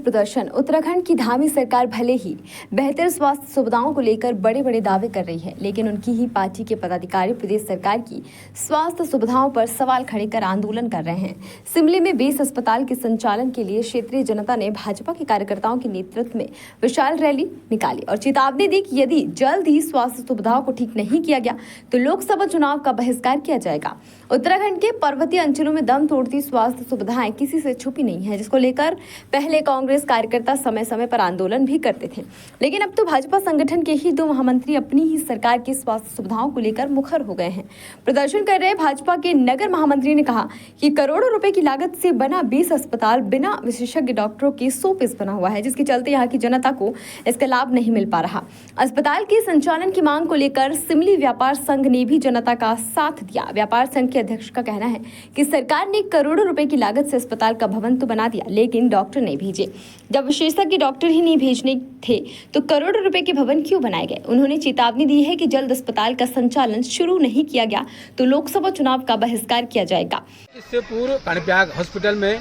प्रदर्शन। उत्तराखंड की धामी सरकार भले ही बेहतर स्वास्थ्य सुविधाओं को लेकर बड़े बड़े दावे कर रही है, लेकिन उनकी ही पार्टी के पदाधिकारी प्रदेश सरकार की स्वास्थ्य सुविधाओं पर सवाल खड़े कर आंदोलन कर रहे हैं। शिमले में बेस अस्पताल के संचालन के लिए क्षेत्रीय जनता ने भाजपा के कार्यकर्ताओं के नेतृत्व में विशाल रैली निकाली और चेतावनी दी कि यदि जल्द ही स्वास्थ्य सुविधाओं को ठीक नहीं किया गया तो लोकसभा चुनाव का बहिष्कार किया जाएगा। उत्तराखंड के पर्वतीय अंचलों में दम तोड़ती स्वास्थ्य सुविधाएं किसी से छुपी नहीं है, जिसको लेकर पहले कांग्रेस कार्यकर्ता समय समय पर आंदोलन भी करते थे, लेकिन अब तो भाजपा संगठन के ही 2 महामंत्री अपनी ही सरकार की स्वास्थ्य सुविधाओं को लेकर मुखर हो गए हैं। प्रदर्शन कर रहे भाजपा के नगर महामंत्री ने कहा कि करोड़ों रुपए की लागत से बना बेस अस्पताल बिना विशेषज्ञ डॉक्टरों के 100 पीस बना हुआ है, जिसके चलते यहाँ की जनता को इसका लाभ नहीं मिल पा रहा। अस्पताल के संचालन की मांग को लेकर सिमली व्यापार संघ ने भी जनता का साथ दिया। व्यापार संघ के अध्यक्ष का कहना है कि सरकार ने करोड़ों रुपए की लागत से अस्पताल का भवन तो बना दिया, लेकिन डॉक्टर नहीं भेजे। जब विशेषज्ञ डॉक्टर ही नहीं भेजने थे तो करोड़ों रुपए के भवन क्यों बनाए गए? उन्होंने चेतावनी दी है कि जल्द अस्पताल का संचालन शुरू नहीं किया गया तो लोकसभा चुनाव का बहिष्कार किया जाएगा। इससे पूर्व कर्णप्रयाग हॉस्पिटल में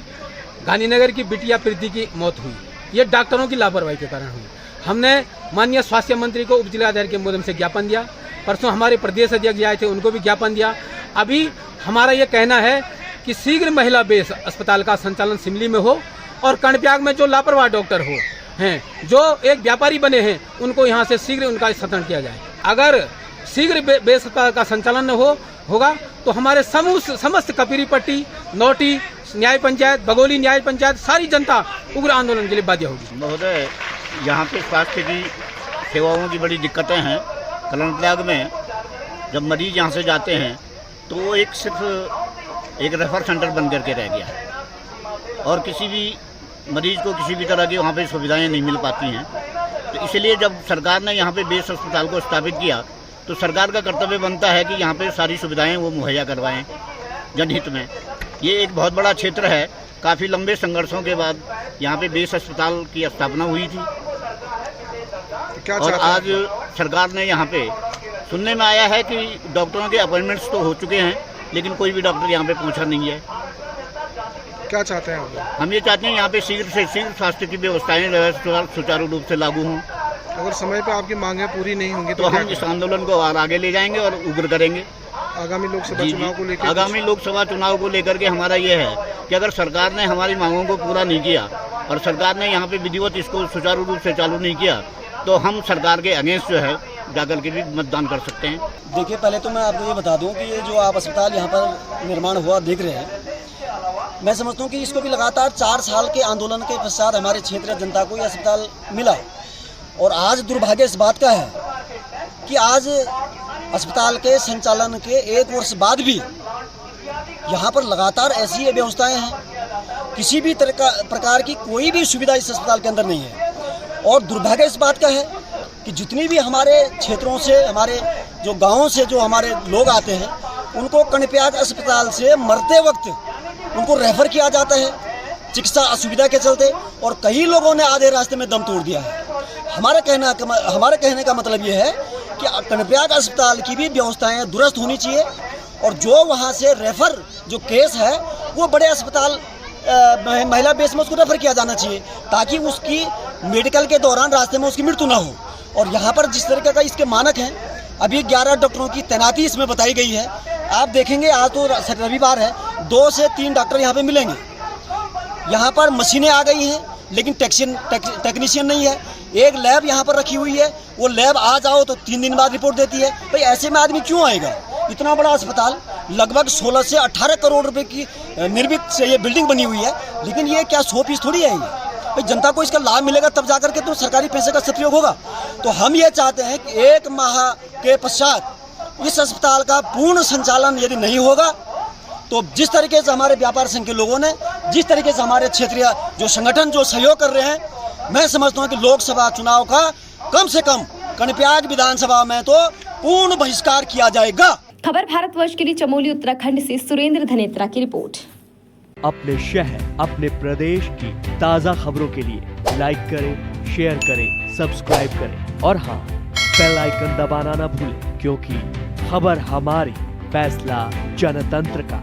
गांधीनगर की बिटिया प्रीति की मौत हुई, ये डॉक्टरों की लापरवाही के कारण हुई। हमने माननीय स्वास्थ्य मंत्री को उप जिलाधिकारी के माध्यम से ज्ञापन दिया। परसों हमारे प्रदेश अध्यक्ष आए थे, उनको भी ज्ञापन दिया। अभी हमारा ये कहना है कि शीघ्र महिला बेस अस्पताल का संचालन शिमली में हो और कर्णप्रयाग में जो लापरवाह डॉक्टर हो हैं, जो एक व्यापारी बने हैं, उनको यहाँ से शीघ्र उनका स्थानांतरण किया जाए। अगर शीघ्र बेस अस्पताल का संचालन होगा तो हमारे समस्त कपीरी पट्टी, नौटी न्याय पंचायत, बगोली न्याय पंचायत, सारी जनता उग्र आंदोलन के लिए बाध्य होगी। महोदय, यहाँ पे स्वास्थ्य की सेवाओं की बड़ी दिक्कतें हैं। कर्णप्रयाग में जब मरीज यहाँ से जाते हैं तो वो सिर्फ एक रेफर सेंटर बन करके रह गया है और किसी भी मरीज को किसी भी तरह की वहाँ पे सुविधाएं नहीं मिल पाती हैं। तो इसलिए जब सरकार ने यहाँ पे बेस अस्पताल को स्थापित किया तो सरकार का कर्तव्य बनता है कि यहाँ पे सारी सुविधाएं वो मुहैया करवाएं जनहित में। ये एक बहुत बड़ा क्षेत्र है। काफ़ी लंबे संघर्षों के बाद यहाँ पे बेस अस्पताल की स्थापना हुई थी और आज सरकार ने यहाँ पे सुनने में आया है कि डॉक्टरों के अपॉइंटमेंट्स तो हो चुके हैं, लेकिन कोई भी डॉक्टर यहाँ पे पहुँचा नहीं है। क्या चाहते हैं हम ये चाहते हैं यहाँ पे शीघ्र से शीघ्र स्वास्थ्य की व्यवस्थाएं सुचारू रूप से लागू हों। अगर समय पे आपकी मांगें पूरी नहीं होंगी तो हम इस आंदोलन को और आगे ले जाएंगे और उग्र करेंगे। आगामी लोकसभा चुनाव को लेकर हमारा ये है कि अगर सरकार ने हमारी मांगों को पूरा नहीं किया और सरकार ने यहाँ पे विधिवत इसको सुचारू रूप से चालू नहीं किया तो हम सरकार के अगेंस्ट जो है जाकर के भी मतदान कर सकते हैं। देखिए, पहले तो मैं आपको ये बता दूं कि ये जो आप अस्पताल यहाँ पर निर्माण हुआ देख रहे हैं, मैं समझता हूँ कि इसको भी लगातार 4 साल के आंदोलन के पश्चात हमारे क्षेत्रीय जनता को ये अस्पताल मिला और आज दुर्भाग्य इस बात का है कि आज अस्पताल के संचालन के 1 वर्ष बाद भी यहाँ पर लगातार ऐसी व्यवस्थाएं हैं, किसी भी प्रकार की कोई भी सुविधा इस अस्पताल के अंदर नहीं है। और दुर्भाग्य इस बात का है कि जितनी भी हमारे क्षेत्रों से, हमारे जो गाँवों से जो हमारे लोग आते हैं, उनको कर्णप्रयाग अस्पताल से मरते वक्त उनको रेफर किया जाता है चिकित्सा असुविधा के चलते, और कई लोगों ने आधे रास्ते में दम तोड़ दिया है। हमारे कहने का मतलब ये है कि कर्णप्रयाग अस्पताल की भी व्यवस्थाएं दुरुस्त होनी चाहिए और जो वहाँ से रेफर जो केस है वो बड़े अस्पताल महिला बेस में उसको रेफर किया जाना चाहिए ताकि उसकी मेडिकल के दौरान रास्ते में उसकी मृत्यु ना हो। और यहाँ पर जिस तरीके का इसके मानक हैं, अभी 11 डॉक्टरों की तैनाती इसमें बताई गई है। आप देखेंगे आज तो रविवार है, 2 से 3 डॉक्टर यहाँ पे मिलेंगे। यहाँ पर मशीनें आ गई हैं लेकिन टेक्नीशियन नहीं है। एक लैब यहाँ पर रखी हुई है, वो लैब आ जाओ तो 3 दिन बाद रिपोर्ट देती है। भाई ऐसे में आदमी क्यों आएगा? इतना बड़ा अस्पताल, लगभग 16 से 18 करोड़ रुपए की निर्मित से ये बिल्डिंग बनी हुई है, लेकिन ये क्या 100 पीस थोड़ी है। भाई जनता को इसका लाभ मिलेगा तब जाकर के तो सरकारी पैसे का सदुपयोग होगा। तो हम ये चाहते हैं कि 1 माह के पश्चात इस अस्पताल का पूर्ण संचालन यदि नहीं होगा तो जिस तरीके से हमारे व्यापार संघ के लोगों ने, जिस तरीके से हमारे क्षेत्रीय जो संगठन जो सहयोग कर रहे हैं, मैं समझता हूँ कि लोकसभा चुनाव का कम से कम कर्णप्रयाग विधानसभा में तो पूर्ण बहिष्कार किया जाएगा। खबर भारतवर्ष के लिए चमोली उत्तराखंड से सुरेंद्र धनेत्रा की रिपोर्ट। अपने शहर, अपने प्रदेश की ताज़ा खबरों के लिए लाइक करें, शेयर करें, सब्सक्राइब करें और हाँ, बेल आइकन दबाना ना भूलें, क्योंकि खबर हमारी, फैसला जनतंत्र का।